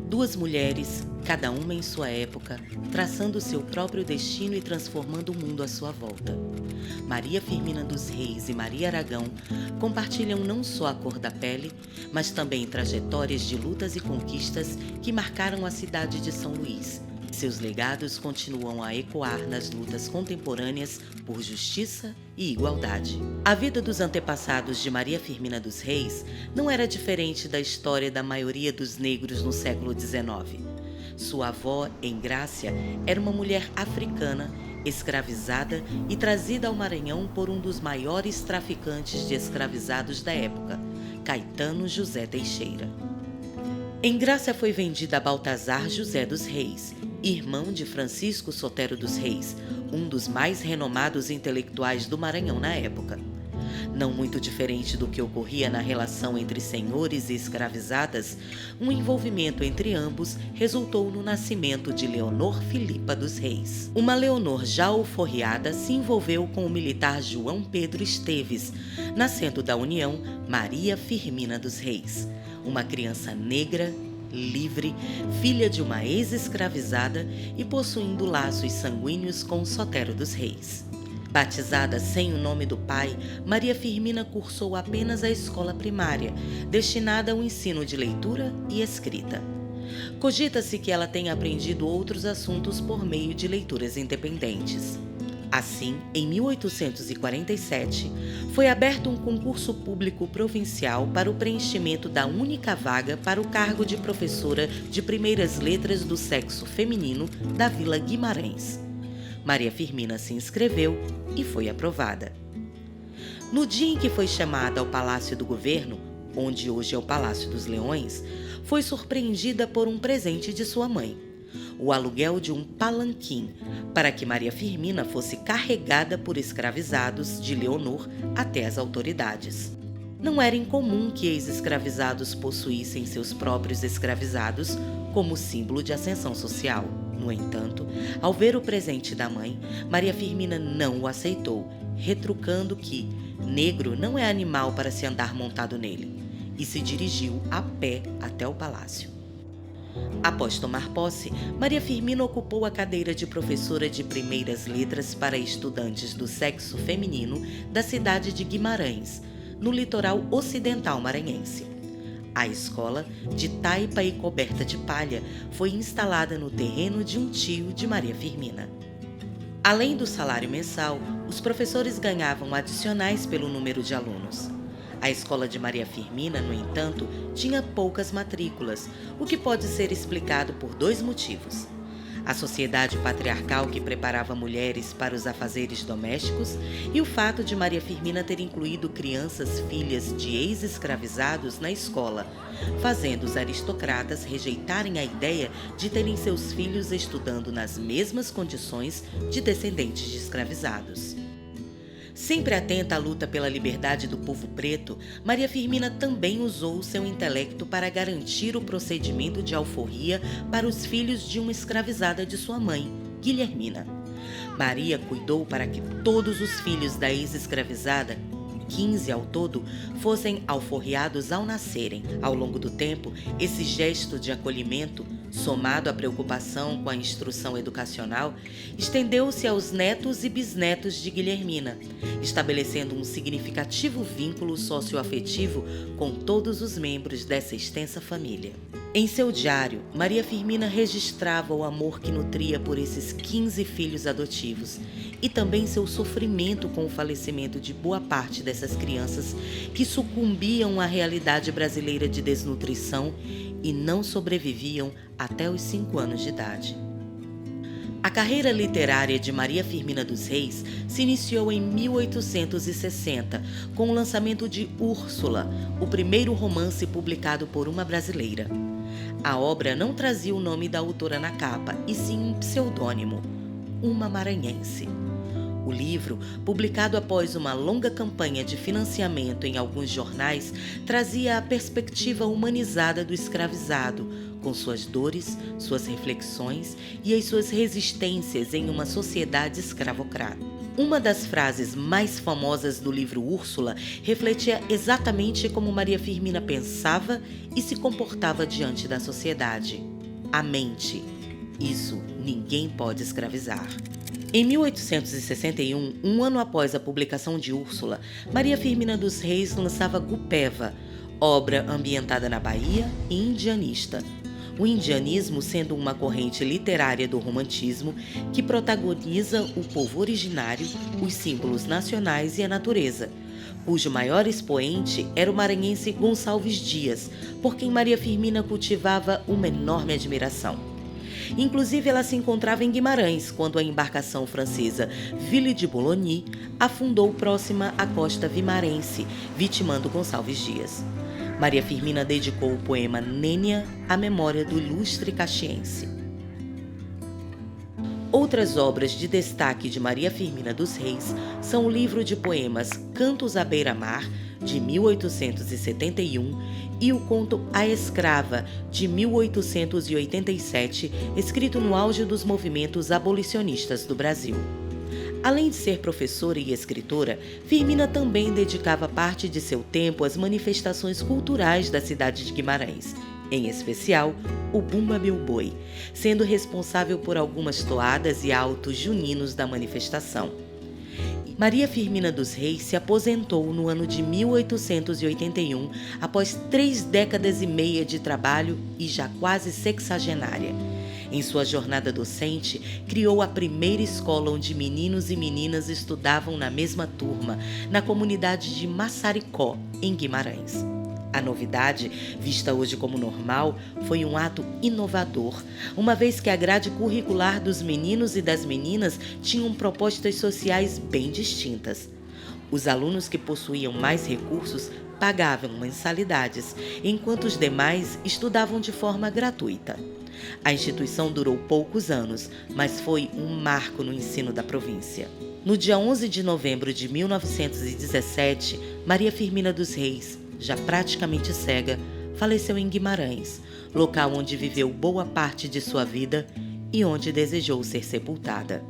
Duas mulheres, cada uma em sua época, traçando seu próprio destino e transformando o mundo à sua volta. Maria Firmina dos Reis e Maria Aragão compartilham não só a cor da pele, mas também trajetórias de lutas e conquistas que marcaram a cidade de São Luís. Seus legados continuam a ecoar nas lutas contemporâneas por justiça e igualdade. A vida dos antepassados de Maria Firmina dos Reis não era diferente da história da maioria dos negros no século XIX. Sua avó, Engrácia, era uma mulher africana, escravizada e trazida ao Maranhão por um dos maiores traficantes de escravizados da época, Caetano José Teixeira. Engrácia foi vendida a Baltazar José dos Reis, irmão de Francisco Sotero dos Reis, um dos mais renomados intelectuais do Maranhão na época. Não muito diferente do que ocorria na relação entre senhores e escravizadas, um envolvimento entre ambos resultou no nascimento de Leonor Filipa dos Reis. Uma Leonor já alforriada se envolveu com o militar João Pedro Esteves, nascendo da união Maria Firmina dos Reis, uma criança negra, livre, filha de uma ex-escravizada e possuindo laços sanguíneos com Sotero dos Reis. Batizada sem o nome do pai, Maria Firmina cursou apenas a escola primária, destinada ao ensino de leitura e escrita. Cogita-se que ela tenha aprendido outros assuntos por meio de leituras independentes. Assim, em 1847, foi aberto um concurso público provincial para o preenchimento da única vaga para o cargo de professora de primeiras letras do sexo feminino da Vila Guimarães. Maria Firmina se inscreveu e foi aprovada. No dia em que foi chamada ao Palácio do Governo, onde hoje é o Palácio dos Leões, foi surpreendida por um presente de sua mãe: o aluguel de um palanquim, para que Maria Firmina fosse carregada por escravizados de Leonor até as autoridades. Não era incomum que ex-escravizados possuíssem seus próprios escravizados como símbolo de ascensão social. No entanto, ao ver o presente da mãe, Maria Firmina não o aceitou, retrucando que negro não é animal para se andar montado nele, e se dirigiu a pé até o palácio. Após tomar posse, Maria Firmina ocupou a cadeira de professora de primeiras letras para estudantes do sexo feminino da cidade de Guimarães, no litoral ocidental maranhense. A escola, de taipa e coberta de palha, foi instalada no terreno de um tio de Maria Firmina. Além do salário mensal, os professores ganhavam adicionais pelo número de alunos. A escola de Maria Firmina, no entanto, tinha poucas matrículas, o que pode ser explicado por dois motivos: a sociedade patriarcal que preparava mulheres para os afazeres domésticos e o fato de Maria Firmina ter incluído crianças filhas de ex-escravizados na escola, fazendo os aristocratas rejeitarem a ideia de terem seus filhos estudando nas mesmas condições de descendentes de escravizados. Sempre atenta à luta pela liberdade do povo preto, Maria Firmina também usou seu intelecto para garantir o procedimento de alforria para os filhos de uma escravizada de sua mãe, Guilhermina. Maria cuidou para que todos os filhos da ex-escravizada, 15 ao todo, fossem alforriados ao nascerem. Ao longo do tempo, esse gesto de acolhimento, somado à preocupação com a instrução educacional, estendeu-se aos netos e bisnetos de Guilhermina, estabelecendo um significativo vínculo socioafetivo com todos os membros dessa extensa família. Em seu diário, Maria Firmina registrava o amor que nutria por esses 15 filhos adotivos e também seu sofrimento com o falecimento de boa parte dessas crianças que sucumbiam à realidade brasileira de desnutrição e não sobreviviam até os 5 anos de idade. A carreira literária de Maria Firmina dos Reis se iniciou em 1860, com o lançamento de Úrsula, o primeiro romance publicado por uma brasileira. A obra não trazia o nome da autora na capa, e sim um pseudônimo, uma maranhense. O livro, publicado após uma longa campanha de financiamento em alguns jornais, trazia a perspectiva humanizada do escravizado, com suas dores, suas reflexões e as suas resistências em uma sociedade escravocrata. Uma das frases mais famosas do livro Úrsula refletia exatamente como Maria Firmina pensava e se comportava diante da sociedade. A mente. Isso ninguém pode escravizar. Em 1861, um ano após a publicação de Úrsula, Maria Firmina dos Reis lançava Gupeva, obra ambientada na Bahia e indianista. O indianismo sendo uma corrente literária do romantismo que protagoniza o povo originário, os símbolos nacionais e a natureza, cujo maior expoente era o maranhense Gonçalves Dias, por quem Maria Firmina cultivava uma enorme admiração. Inclusive, ela se encontrava em Guimarães quando a embarcação francesa Ville de Boulogne afundou próxima à costa vimarense, vitimando Gonçalves Dias. Maria Firmina dedicou o poema Nênia à memória do ilustre caxiense. Outras obras de destaque de Maria Firmina dos Reis são o livro de poemas Cantos à Beira-Mar, de 1871, e o conto A Escrava, de 1887, escrito no auge dos movimentos abolicionistas do Brasil. Além de ser professora e escritora, Firmina também dedicava parte de seu tempo às manifestações culturais da cidade de Guimarães, em especial o Bumba Meu Boi, sendo responsável por algumas toadas e autos juninos da manifestação. Maria Firmina dos Reis se aposentou no ano de 1881, após 3 décadas e meia de trabalho e já quase sexagenária. Em sua jornada docente, criou a primeira escola onde meninos e meninas estudavam na mesma turma, na comunidade de Massaricó, em Guimarães. A novidade, vista hoje como normal, foi um ato inovador, uma vez que a grade curricular dos meninos e das meninas tinham propostas sociais bem distintas. Os alunos que possuíam mais recursos pagavam mensalidades, enquanto os demais estudavam de forma gratuita. A instituição durou poucos anos, mas foi um marco no ensino da província. No dia 11 de novembro de 1917, Maria Firmina dos Reis, já praticamente cega, faleceu em Guimarães, local onde viveu boa parte de sua vida e onde desejou ser sepultada.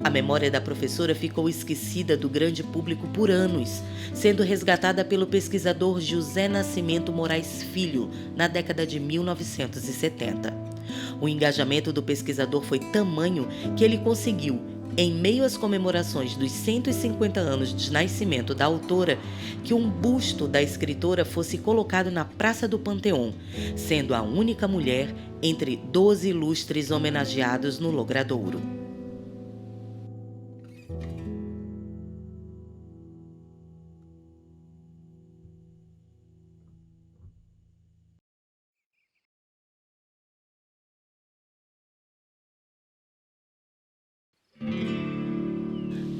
A memória da professora ficou esquecida do grande público por anos, sendo resgatada pelo pesquisador José Nascimento Moraes Filho na década de 1970. O engajamento do pesquisador foi tamanho que ele conseguiu, em meio às comemorações dos 150 anos de nascimento da autora, que um busto da escritora fosse colocado na Praça do Panteão, sendo a única mulher entre 12 ilustres homenageados no Logradouro.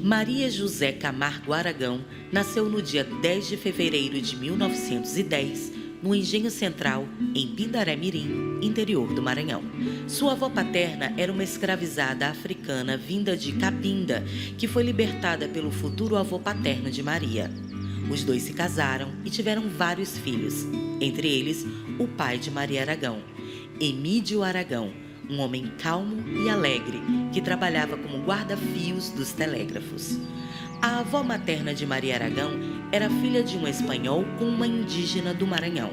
Maria José Camargo Aragão nasceu no dia 10 de fevereiro de 1910, no Engenho Central, em Pindaré-Mirim, interior do Maranhão. Sua avó paterna era uma escravizada africana vinda de Cabinda, que foi libertada pelo futuro avô paterno de Maria. Os dois se casaram e tiveram vários filhos, entre eles o pai de Maria Aragão, Emídio Aragão, um homem calmo e alegre que trabalhava como guarda-fios dos telégrafos. A avó materna de Maria Aragão era filha de um espanhol com uma indígena do Maranhão.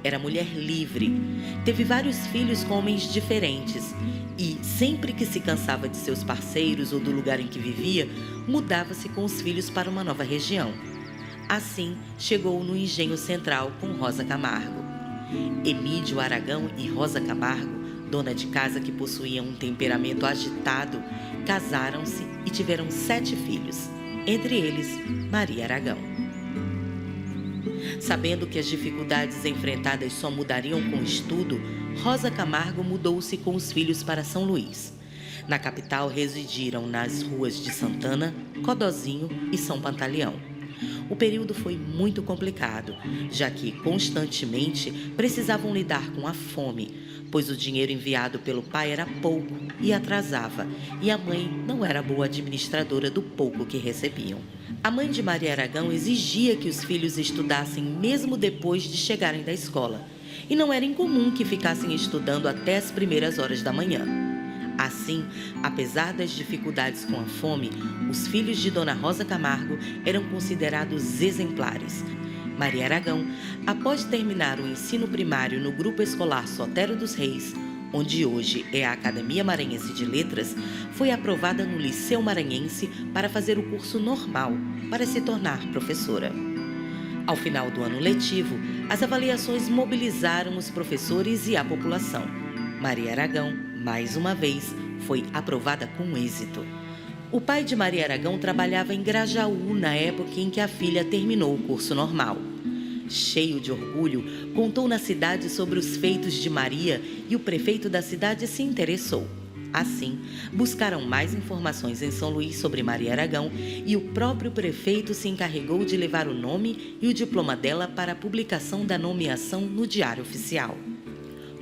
Era mulher livre, teve vários filhos com homens diferentes e, sempre que se cansava de seus parceiros ou do lugar em que vivia, mudava-se com os filhos para uma nova região. Assim, chegou no Engenho Central com Rosa Camargo. Emídio Aragão e Rosa Camargo, dona de casa que possuía um temperamento agitado, casaram-se e tiveram 7 filhos, entre eles Maria Aragão. Sabendo que as dificuldades enfrentadas só mudariam com o estudo, Rosa Camargo mudou-se com os filhos para São Luís. Na capital residiram nas ruas de Santana, Codozinho e São Pantaleão. O período foi muito complicado, já que constantemente precisavam lidar com a fome, pois o dinheiro enviado pelo pai era pouco e atrasava, e a mãe não era boa administradora do pouco que recebiam. A mãe de Maria Aragão exigia que os filhos estudassem mesmo depois de chegarem da escola, e não era incomum que ficassem estudando até as primeiras horas da manhã. Assim, apesar das dificuldades com a fome, os filhos de Dona Rosa Camargo eram considerados exemplares. Maria Aragão, após terminar o ensino primário no Grupo Escolar Sotero dos Reis, onde hoje é a Academia Maranhense de Letras, foi aprovada no Liceu Maranhense para fazer o curso normal, para se tornar professora. Ao final do ano letivo, as avaliações mobilizaram os professores e a população. Maria Aragão, mais uma vez, foi aprovada com êxito. O pai de Maria Aragão trabalhava em Grajaú na época em que a filha terminou o curso normal. Cheio de orgulho, contou na cidade sobre os feitos de Maria e o prefeito da cidade se interessou. Assim, buscaram mais informações em São Luís sobre Maria Aragão e o próprio prefeito se encarregou de levar o nome e o diploma dela para a publicação da nomeação no Diário Oficial.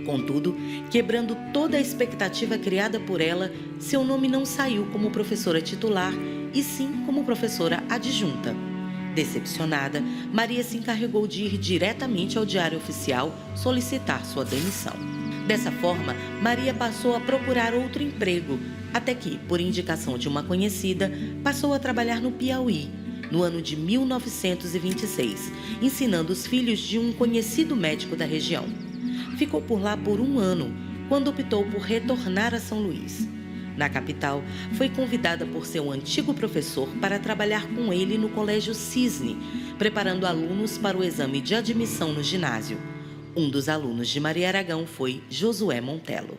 Contudo, quebrando toda a expectativa criada por ela, seu nome não saiu como professora titular e sim como professora adjunta. Decepcionada, Maria se encarregou de ir diretamente ao Diário Oficial solicitar sua demissão. Dessa forma, Maria passou a procurar outro emprego, até que, por indicação de uma conhecida, passou a trabalhar no Piauí, no ano de 1926, ensinando os filhos de um conhecido médico da região. Ficou por lá por um ano, quando optou por retornar a São Luís. Na capital, foi convidada por seu antigo professor para trabalhar com ele no Colégio Cisne, preparando alunos para o exame de admissão no ginásio. Um dos alunos de Maria Aragão foi Josué Montelo.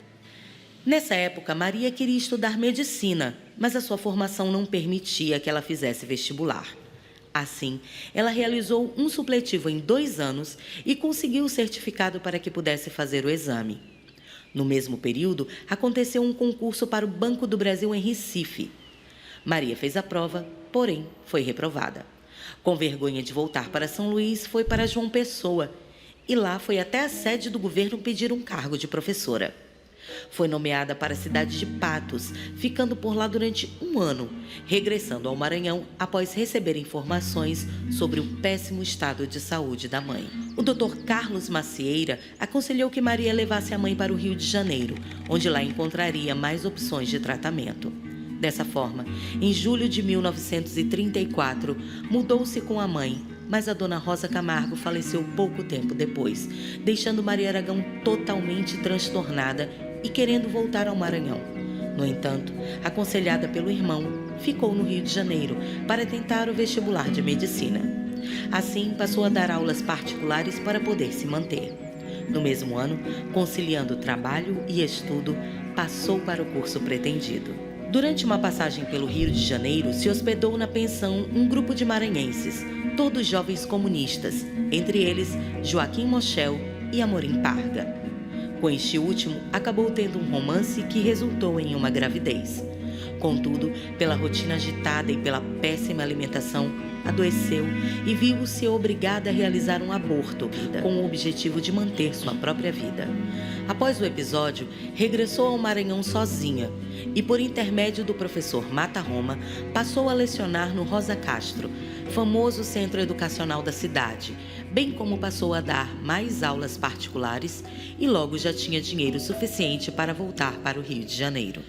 Nessa época, Maria queria estudar medicina, mas a sua formação não permitia que ela fizesse vestibular. Assim, ela realizou um supletivo em 2 anos e conseguiu o certificado para que pudesse fazer o exame. No mesmo período, aconteceu um concurso para o Banco do Brasil em Recife. Maria fez a prova, porém foi reprovada. Com vergonha de voltar para São Luís, foi para João Pessoa e lá foi até a sede do governo pedir um cargo de professora. Foi nomeada para a cidade de Patos, ficando por lá durante 1 ano, regressando ao Maranhão após receber informações sobre o péssimo estado de saúde da mãe. O Dr. Carlos Macieira aconselhou que Maria levasse a mãe para o Rio de Janeiro, onde lá encontraria mais opções de tratamento. Dessa forma, em julho de 1934, mudou-se com a mãe, mas a Dona Rosa Camargo faleceu pouco tempo depois, deixando Maria Aragão totalmente transtornada e querendo voltar ao Maranhão. No entanto, aconselhada pelo irmão, ficou no Rio de Janeiro para tentar o vestibular de medicina. Assim, passou a dar aulas particulares para poder se manter. No mesmo ano, conciliando trabalho e estudo, passou para o curso pretendido. Durante uma passagem pelo Rio de Janeiro, se hospedou na pensão um grupo de maranhenses, todos jovens comunistas, entre eles Joaquim Mochel e Amorim Parga. Com este último, acabou tendo um romance que resultou em uma gravidez. Contudo, pela rotina agitada e pela péssima alimentação, adoeceu e viu-se obrigada a realizar um aborto, com o objetivo de manter sua própria vida. Após o episódio, regressou ao Maranhão sozinha e, por intermédio do professor Mata Roma, passou a lecionar no Rosa Castro, famoso centro educacional da cidade, bem como passou a dar mais aulas particulares e logo já tinha dinheiro suficiente para voltar para o Rio de Janeiro.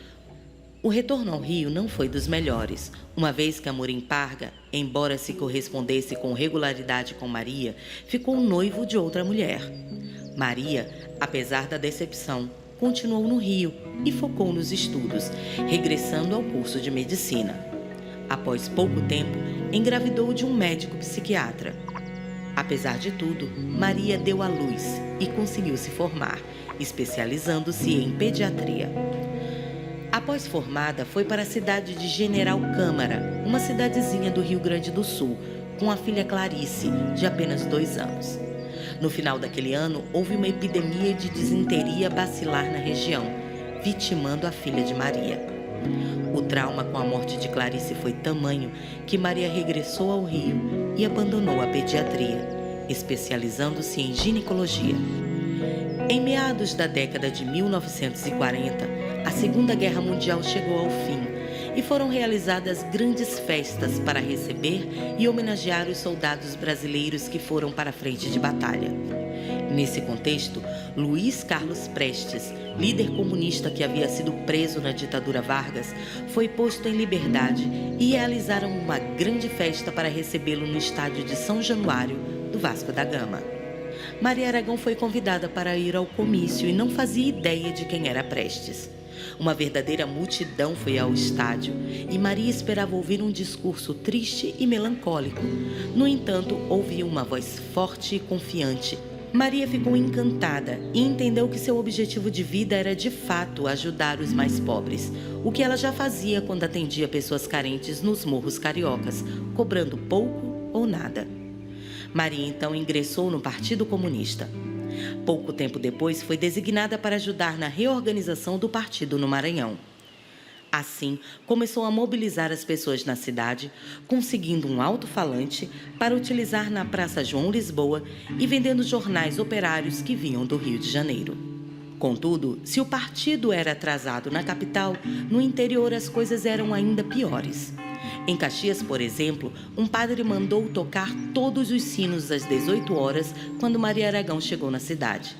O retorno ao Rio não foi dos melhores, uma vez que Amorim Parga, embora se correspondesse com regularidade com Maria, ficou noivo de outra mulher. Maria, apesar da decepção, continuou no Rio e focou nos estudos, regressando ao curso de medicina. Após pouco tempo, engravidou de um médico psiquiatra. Apesar de tudo, Maria deu à luz e conseguiu se formar, especializando-se em pediatria. Após formada, foi para a cidade de General Câmara, uma cidadezinha do Rio Grande do Sul, com a filha Clarice, de apenas 2 anos. No final daquele ano, houve uma epidemia de disenteria bacilar na região, vitimando a filha de Maria. O trauma com a morte de Clarice foi tamanho que Maria regressou ao Rio e abandonou a pediatria, especializando-se em ginecologia. Em meados da década de 1940, a Segunda Guerra Mundial chegou ao fim e foram realizadas grandes festas para receber e homenagear os soldados brasileiros que foram para a frente de batalha. Nesse contexto, Luiz Carlos Prestes, líder comunista que havia sido preso na ditadura Vargas, foi posto em liberdade e realizaram uma grande festa para recebê-lo no estádio de São Januário, do Vasco da Gama. Maria Aragão foi convidada para ir ao comício e não fazia ideia de quem era Prestes. Uma verdadeira multidão foi ao estádio e Maria esperava ouvir um discurso triste e melancólico. No entanto, ouviu uma voz forte e confiante. Maria ficou encantada e entendeu que seu objetivo de vida era, de fato, ajudar os mais pobres, o que ela já fazia quando atendia pessoas carentes nos morros cariocas, cobrando pouco ou nada. Maria então ingressou no Partido Comunista. Pouco tempo depois, foi designada para ajudar na reorganização do partido no Maranhão. Assim, começou a mobilizar as pessoas na cidade, conseguindo um alto-falante para utilizar na Praça João Lisboa e vendendo jornais operários que vinham do Rio de Janeiro. Contudo, se o partido era atrasado na capital, no interior as coisas eram ainda piores. Em Caxias, por exemplo, um padre mandou tocar todos os sinos às 18 horas quando Maria Aragão chegou na cidade.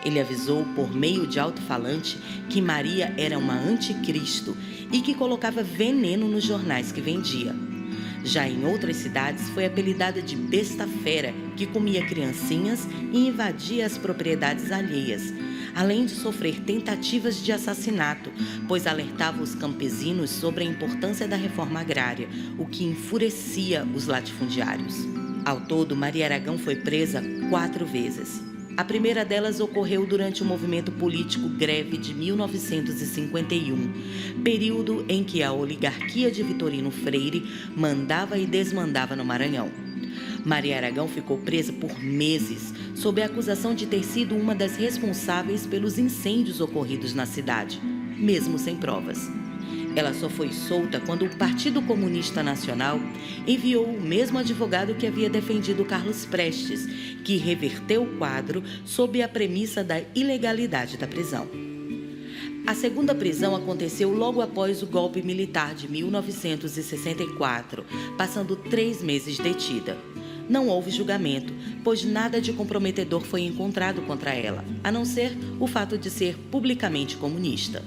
Ele avisou por meio de alto-falante que Maria era uma anticristo e que colocava veneno nos jornais que vendia. Já em outras cidades, foi apelidada de besta fera, que comia criancinhas e invadia as propriedades alheias, além de sofrer tentativas de assassinato, pois alertava os campesinos sobre a importância da reforma agrária, o que enfurecia os latifundiários. Ao todo, Maria Aragão foi presa 4 vezes. A primeira delas ocorreu durante o movimento político Greve de 1951, período em que a oligarquia de Vitorino Freire mandava e desmandava no Maranhão. Maria Aragão ficou presa por meses, sob a acusação de ter sido uma das responsáveis pelos incêndios ocorridos na cidade, mesmo sem provas. Ela só foi solta quando o Partido Comunista Nacional enviou o mesmo advogado que havia defendido Carlos Prestes, que reverteu o quadro sob a premissa da ilegalidade da prisão. A segunda prisão aconteceu logo após o golpe militar de 1964, passando 3 meses detida. Não houve julgamento, pois nada de comprometedor foi encontrado contra ela, a não ser o fato de ser publicamente comunista.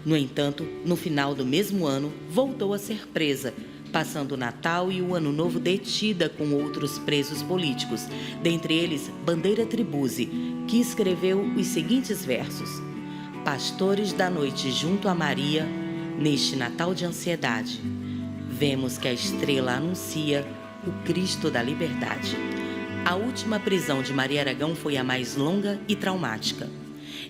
No entanto, no final do mesmo ano, voltou a ser presa, passando o Natal e o Ano Novo detida com outros presos políticos, dentre eles Bandeira Tribuzzi, que escreveu os seguintes versos: Pastores da noite junto a Maria, neste Natal de ansiedade, vemos que a estrela anuncia o Cristo da liberdade. A última prisão de Maria Aragão foi a mais longa e traumática.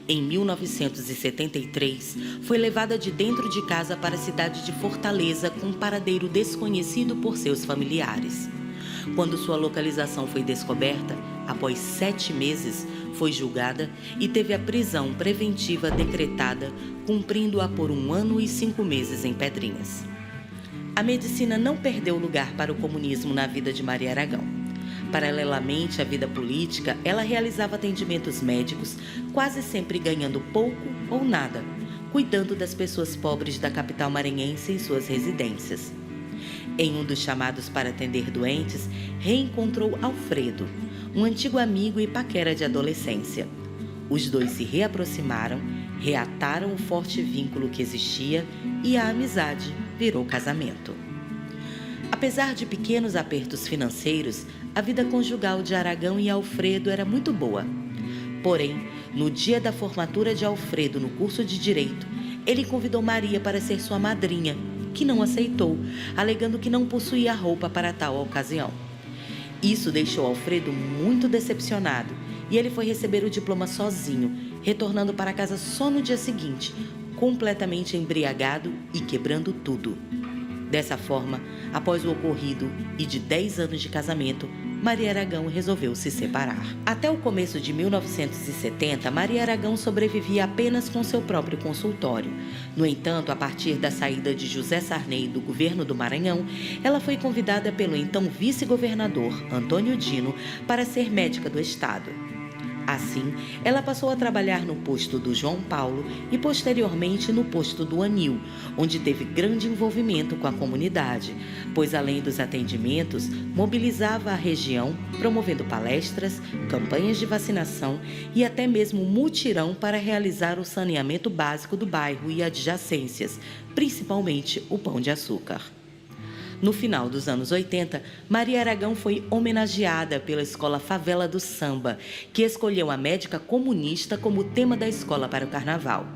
Em 1973, foi levada de dentro de casa para a cidade de Fortaleza com um paradeiro desconhecido por seus familiares. Quando sua localização foi descoberta, após 7 meses, foi julgada e teve a prisão preventiva decretada, cumprindo-a por 1 ano e 5 meses em Pedrinhas. A medicina não perdeu lugar para o comunismo na vida de Maria Aragão. Paralelamente à vida política, ela realizava atendimentos médicos, quase sempre ganhando pouco ou nada, cuidando das pessoas pobres da capital maranhense em suas residências. Em um dos chamados para atender doentes, reencontrou Alfredo, um antigo amigo e paquera de adolescência. Os dois se reaproximaram, reataram o forte vínculo que existia e a amizade virou casamento. Apesar de pequenos apertos financeiros, a vida conjugal de Aragão e Alfredo era muito boa. Porém, no dia da formatura de Alfredo no curso de Direito, ele convidou Maria para ser sua madrinha, que não aceitou, alegando que não possuía roupa para tal ocasião. Isso deixou Alfredo muito decepcionado e ele foi receber o diploma sozinho, retornando para casa só no dia seguinte, completamente embriagado e quebrando tudo. Dessa forma, após o ocorrido e de 10 anos de casamento, Maria Aragão resolveu se separar. Até o começo de 1970, Maria Aragão sobrevivia apenas com seu próprio consultório. No entanto, a partir da saída de José Sarney do governo do Maranhão, ela foi convidada pelo então vice-governador Antônio Dino para ser médica do estado. Assim, ela passou a trabalhar no posto do João Paulo e posteriormente no posto do Anil, onde teve grande envolvimento com a comunidade, pois além dos atendimentos, mobilizava a região, promovendo palestras, campanhas de vacinação e até mesmo mutirão para realizar o saneamento básico do bairro e adjacências, principalmente o Pão de Açúcar. No final dos anos 80, Maria Aragão foi homenageada pela Escola Favela do Samba, que escolheu a médica comunista como tema da escola para o carnaval.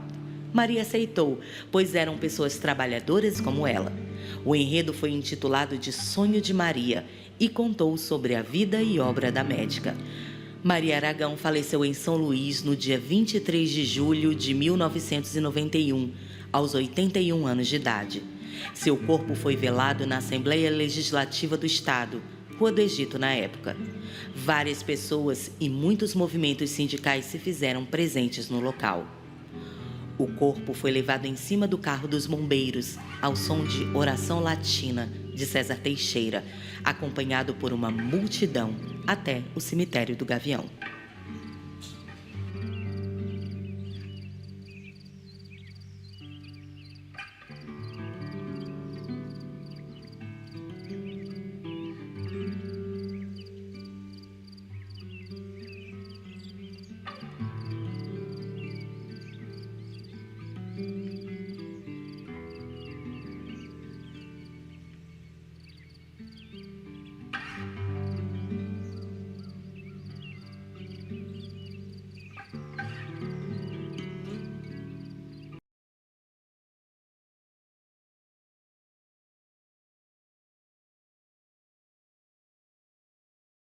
Maria aceitou, pois eram pessoas trabalhadoras como ela. O enredo foi intitulado de Sonho de Maria e contou sobre a vida e obra da médica. Maria Aragão faleceu em São Luís no dia 23 de julho de 1991, aos 81 anos de idade. Seu corpo foi velado na Assembleia Legislativa do Estado, Rua do Egito na época. Várias pessoas e muitos movimentos sindicais se fizeram presentes no local. O corpo foi levado em cima do carro dos bombeiros, ao som de Oração Latina, de César Teixeira, acompanhado por uma multidão, até o cemitério do Gavião.